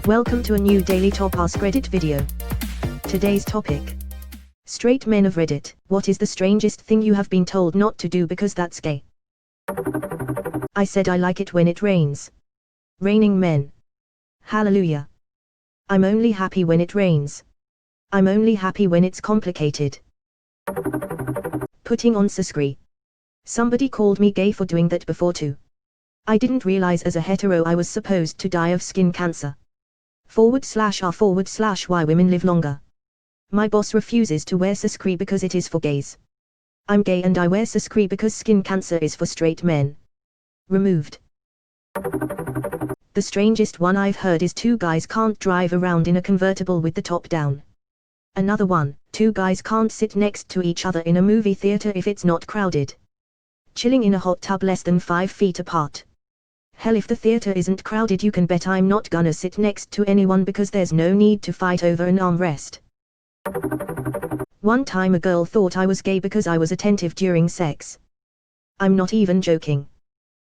Welcome to a new daily top Askreddit video. Today's topic. Straight men of Reddit, what is the strangest thing you have been told not to do because that's gay? I said I like it when it rains. Raining men. Hallelujah. I'm only happy when it rains. I'm only happy when it's complicated. Putting on sunscreen. Somebody called me gay for doing that before too. I didn't realize as a hetero I was supposed to die of skin cancer. /r/why women live longer. My boss refuses to wear sunscreen because it is for gays. I'm gay and I wear sunscreen because skin cancer is for straight men. Removed. The strangest one I've heard is two guys can't drive around in a convertible with the top down. Another one, two guys can't sit next to each other in a movie theater if it's not crowded. Chilling in a hot tub less than 5 feet apart. Hell, if the theater isn't crowded you can bet I'm not gonna sit next to anyone because there's no need to fight over an armrest. One time a girl thought I was gay because I was attentive during sex. I'm not even joking.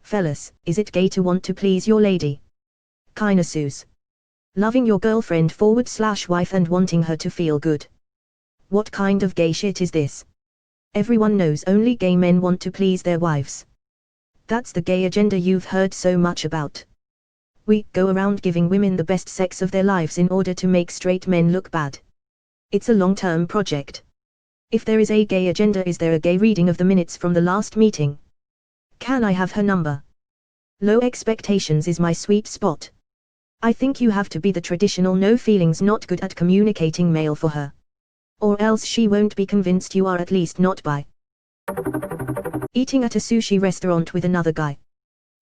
Fellas, is it gay to want to please your lady? Kinda sus. Loving your girlfriend /wife and wanting her to feel good. What kind of gay shit is this? Everyone knows only gay men want to please their wives. That's the gay agenda you've heard so much about. We go around giving women the best sex of their lives in order to make straight men look bad. It's a long-term project. If there is a gay agenda, is there a gay reading of the minutes from the last meeting? Can I have her number? Low expectations is my sweet spot. I think you have to be the traditional no feelings, not good at communicating male for her. Or else she won't be convinced you are at least not bi. Eating at a sushi restaurant with another guy.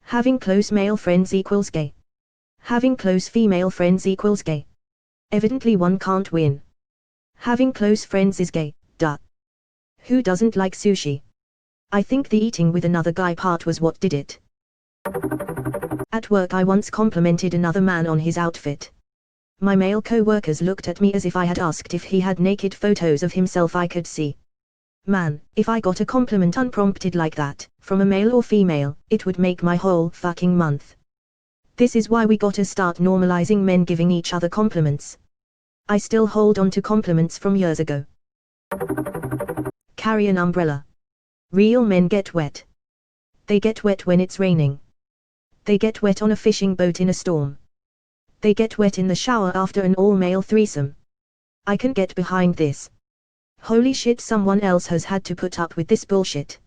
Having close male friends equals gay. Having close female friends equals gay. Evidently one can't win. Having close friends is gay, duh. Who doesn't like sushi? I think the eating with another guy part was what did it. At work I once complimented another man on his outfit. My male co-workers looked at me as if I had asked if he had naked photos of himself I could see. Man, if I got a compliment unprompted like that, from a male or female, it would make my whole fucking month. This is why we gotta start normalizing men giving each other compliments. I still hold on to compliments from years ago. Carry an umbrella. Real men get wet. They get wet when it's raining. They get wet on a fishing boat in a storm. They get wet in the shower after an all-male threesome. I can get behind this. Holy shit, someone else has had to put up with this bullshit.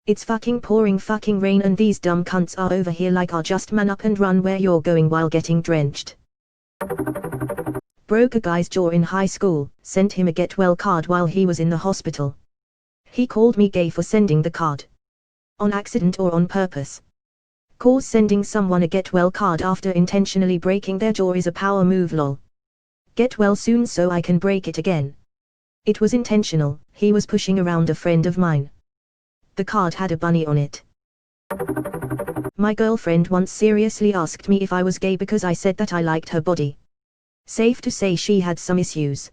It's fucking pouring fucking rain and these dumb cunts are over here like just man up and run where you're going while getting drenched. Broke a guy's jaw in high school, sent him a get well card while he was in the hospital. He called me gay for sending the card. On accident or on purpose. Cause sending someone a get well card after intentionally breaking their jaw is a power move, lol. Get well soon so I can break it again. It was intentional, he was pushing around a friend of mine. The card had a bunny on it. My girlfriend once seriously asked me if I was gay because I said that I liked her body. Safe to say she had some issues.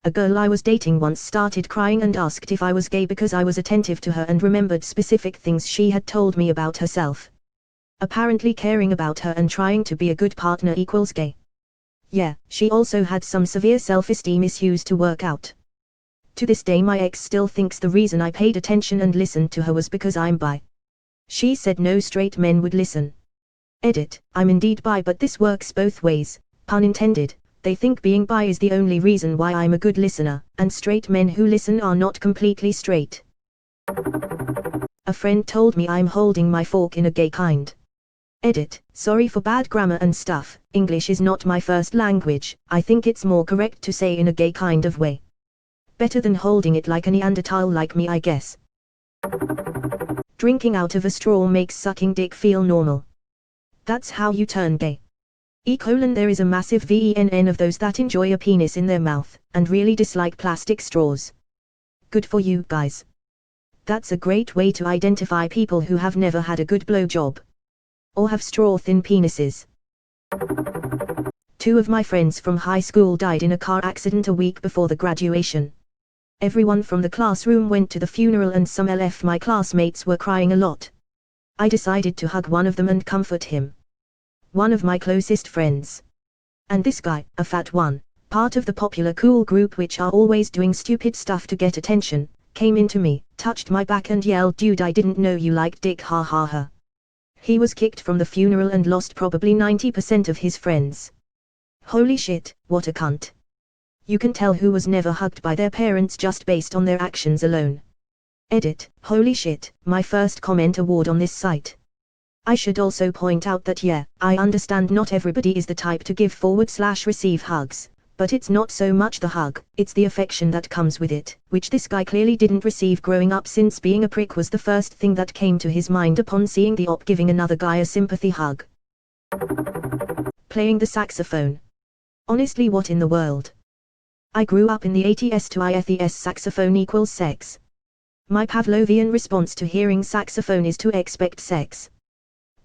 A girl I was dating once started crying and asked if I was gay because I was attentive to her and remembered specific things she had told me about herself. Apparently caring about her and trying to be a good partner equals gay. Yeah, she also had some severe self-esteem issues to work out. To this day my ex still thinks the reason I paid attention and listened to her was because I'm bi. She said no straight men would listen. Edit, I'm indeed bi, but this works both ways, pun intended. They think being bi is the only reason why I'm a good listener, and straight men who listen are not completely straight. A friend told me I'm holding my fork in a gay kind. Edit, sorry for bad grammar and stuff, English is not my first language, I think it's more correct to say in a gay kind of way. Better than holding it like a Neanderthal like me, I guess. Drinking out of a straw makes sucking dick feel normal. That's how you turn gay. There is a massive VENN of those that enjoy a penis in their mouth, and really dislike plastic straws. Good for you guys. That's a great way to identify people who have never had a good blowjob. Or have straw-thin penises. 2 of my friends from high school died in a car accident a week before the graduation. Everyone from the classroom went to the funeral and some LF my classmates were crying a lot. I decided to hug one of them and comfort him. One of my closest friends. And this guy, a fat one, part of the popular cool group which are always doing stupid stuff to get attention, came into me, touched my back and yelled, "Dude, I didn't know you liked dick, ha ha ha." He was kicked from the funeral and lost probably 90% of his friends. Holy shit, what a cunt. You can tell who was never hugged by their parents just based on their actions alone. Edit, holy shit, my first comment award on this site. I should also point out that yeah, I understand not everybody is the type to give /receive hugs, but it's not so much the hug, it's the affection that comes with it, which this guy clearly didn't receive growing up, since being a prick was the first thing that came to his mind upon seeing the op giving another guy a sympathy hug. Playing the saxophone. Honestly, what in the world? I grew up in the 80s to IFES saxophone equals sex. My Pavlovian response to hearing saxophone is to expect sex.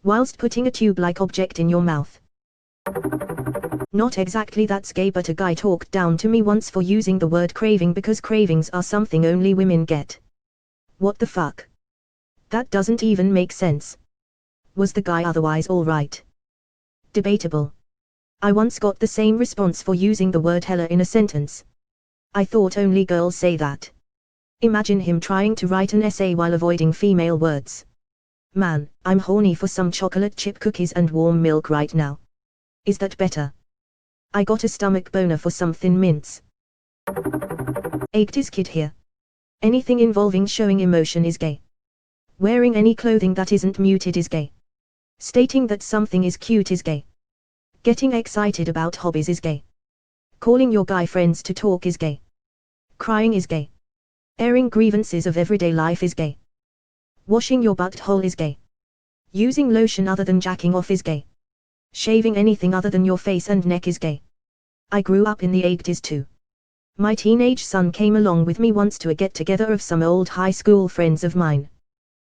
Whilst putting a tube-like object in your mouth. Not exactly that's gay, but a guy talked down to me once for using the word craving because cravings are something only women get. What the fuck? That doesn't even make sense. Was the guy otherwise alright? Debatable. I once got the same response for using the word hella in a sentence. I thought only girls say that. Imagine him trying to write an essay while avoiding female words. Man, I'm horny for some chocolate chip cookies and warm milk right now. Is that better? I got a stomach boner for some thin mints. 80s kid here. Anything involving showing emotion is gay. Wearing any clothing that isn't muted is gay. Stating that something is cute is gay. Getting excited about hobbies is gay. Calling your guy friends to talk is gay. Crying is gay. Airing grievances of everyday life is gay. Washing your butthole is gay. Using lotion other than jacking off is gay. Shaving anything other than your face and neck is gay. I grew up in the 80s too. My teenage son came along with me once to a get-together of some old high school friends of mine.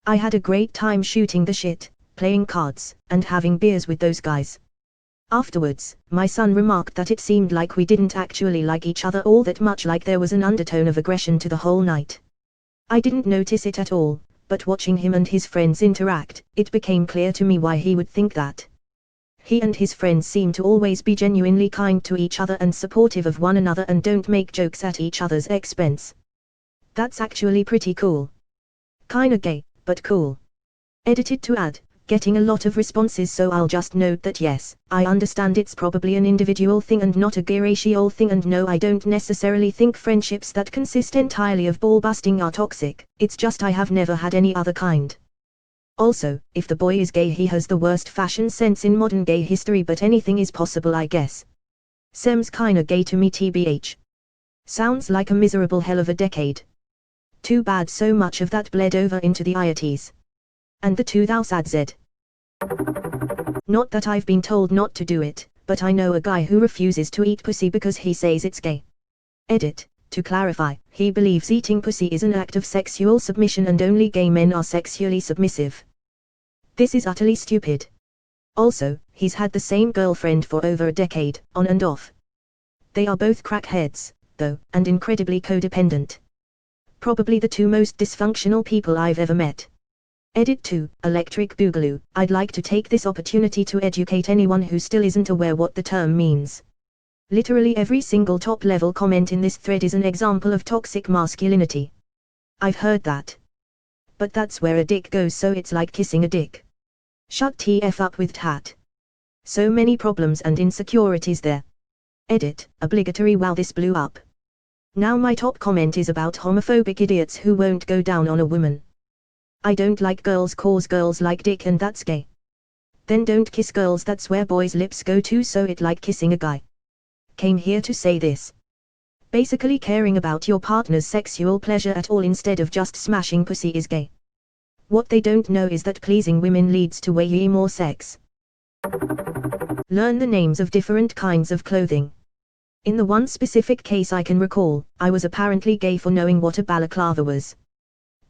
I had a great time shooting the shit, playing cards, and having beers with those guys. Afterwards, my son remarked that it seemed like we didn't actually like each other all that much, like there was an undertone of aggression to the whole night. I didn't notice it at all, but watching him and his friends interact, it became clear to me why he would think that. He and his friends seem to always be genuinely kind to each other and supportive of one another and don't make jokes at each other's expense. That's actually pretty cool. Kinda gay, but cool. Edited to add, getting a lot of responses, so I'll just note that yes, I understand it's probably an individual thing and not a gay racial thing, and no, I don't necessarily think friendships that consist entirely of ball busting are toxic, it's just I have never had any other kind. Also, if the boy is gay, he has the worst fashion sense in modern gay history, but anything is possible, I guess. Sem's kinda gay to me, tbh. Sounds like a miserable hell of a decade. Too bad so much of that bled over into the IITs. And the 2000s. Not that I've been told not to do it, but I know a guy who refuses to eat pussy because he says it's gay. Edit, to clarify, he believes eating pussy is an act of sexual submission and only gay men are sexually submissive. This is utterly stupid. Also, he's had the same girlfriend for over a decade, on and off. They are both crackheads, though, and incredibly codependent. Probably the two most dysfunctional people I've ever met. Edit 2, Electric Boogaloo. I'd like to take this opportunity to educate anyone who still isn't aware what the term means. Literally every single top-level comment in this thread is an example of toxic masculinity. I've heard that. But that's where a dick goes, so it's like kissing a dick. Shut TF up with tat. So many problems and insecurities there. Edit, obligatory. Wow, this blew up. Now my top comment is about homophobic idiots who won't go down on a woman. I don't like girls cause girls like dick and that's gay. Then don't kiss girls, that's where boys' lips go to, so it like kissing a guy. Came here to say this. Basically, caring about your partner's sexual pleasure at all instead of just smashing pussy is gay. What they don't know is that pleasing women leads to way more sex. Learn the names of different kinds of clothing. In the one specific case I can recall, I was apparently gay for knowing what a balaclava was.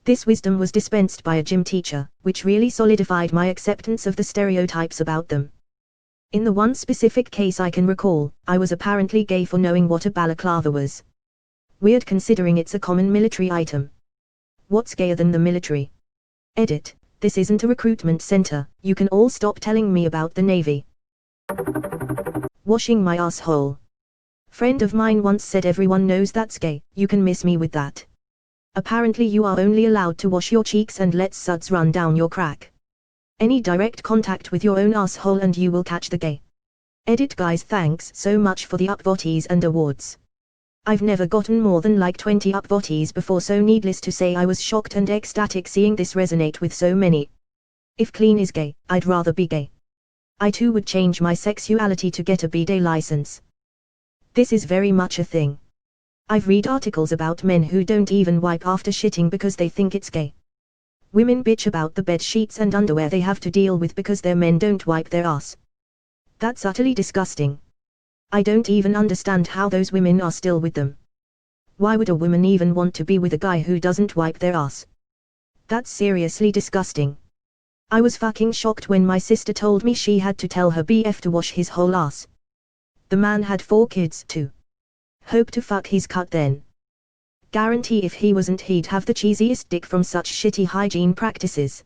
This wisdom was dispensed by a gym teacher, which really solidified my acceptance of the stereotypes about them. In the one specific case I can recall, I was apparently gay for knowing what a balaclava was. Weird considering it's a common military item. What's gayer than the military? Edit, this isn't a recruitment center, you can all stop telling me about the Navy. Washing my asshole. Friend of mine once said everyone knows that's gay, you can miss me with that. Apparently you are only allowed to wash your cheeks and let suds run down your crack. Any direct contact with your own asshole and you will catch the gay. Edit guys, thanks so much for the upvotes and awards. I've never gotten more than like 20 upvotes before, so needless to say I was shocked and ecstatic seeing this resonate with so many. If clean is gay, I'd rather be gay. I too would change my sexuality to get a bidet license. This is very much a thing. I've read articles about men who don't even wipe after shitting because they think it's gay. Women bitch about the bed sheets and underwear they have to deal with because their men don't wipe their ass. That's utterly disgusting. I don't even understand how those women are still with them. Why would a woman even want to be with a guy who doesn't wipe their ass? That's seriously disgusting. I was fucking shocked when my sister told me she had to tell her BF to wash his whole ass. The man had 4 kids too. Hope to fuck his cut then. Guarantee if he wasn't he'd have the cheesiest dick from such shitty hygiene practices.